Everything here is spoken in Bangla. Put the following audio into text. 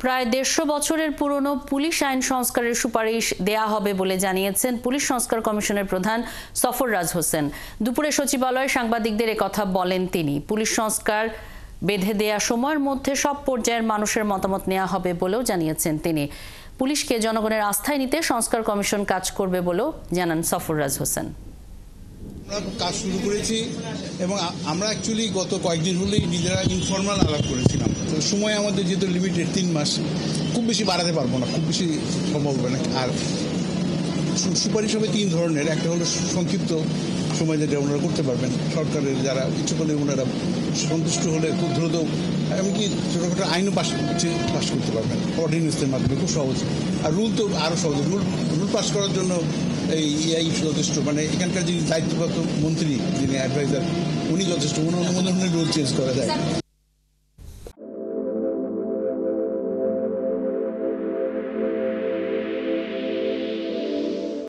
প্রায় ১৫০ বছরের পুরনো পুলিশ আইন সংস্কারের সুপারিশ দেয়া হবে বলে জানিয়েছেন পুলিশ সংস্কার কমিশনের প্রধান সফররাজ হোসেন। দুপুরে সচিবালয়ে সাংবাদিকদের একথা বলেন তিনি। পুলিশ সংস্কার বেঁধে দেয়া সময়ের মধ্যে সব পর্যায়ের মানুষের মতামত নেওয়া হবে বলেও জানিয়েছেন তিনি। পুলিশকে জনগণের আস্থায় নিতে সংস্কার কমিশন কাজ করবে বলেও জানান সফররাজ হোসেন। আমরা কাজ শুরু করেছি এবং আমরা অ্যাকচুয়ালি গত কয়েকদিন হলেই নিজেরা ইনফর্মাল আলাপ করেছিলাম। তো সময় আমাদের যেহেতু লিমিটেড 3 মাস, খুব বেশি বাড়াতে পারবো না, খুব বেশি সম্ভব হবে না। আর সুপারিশ হবে 3 ধরনের। একটা হলো সংক্ষিপ্ত সময় যেটা ওনারা করতে পারবেন, সরকারের যারা ইচ্ছুক হলে ওনারা সন্তুষ্ট হলে খুব দ্রুত এমনকি ছোটোখাটো আইনও পাস করতে পারবেন অর্ডিন্যান্সের মাধ্যমে, খুব সহজ। আর রুল তো আরও সহজ। রুল পাস করার জন্য এই যথেষ্ট, মানে এখানকার যিনি দায়িত্বপ্রাপ্ত মন্ত্রী, যিনি অ্যাডভাইজার, উনি যথেষ্ট। অনুমোদন রুল চেঞ্জ করা যায়।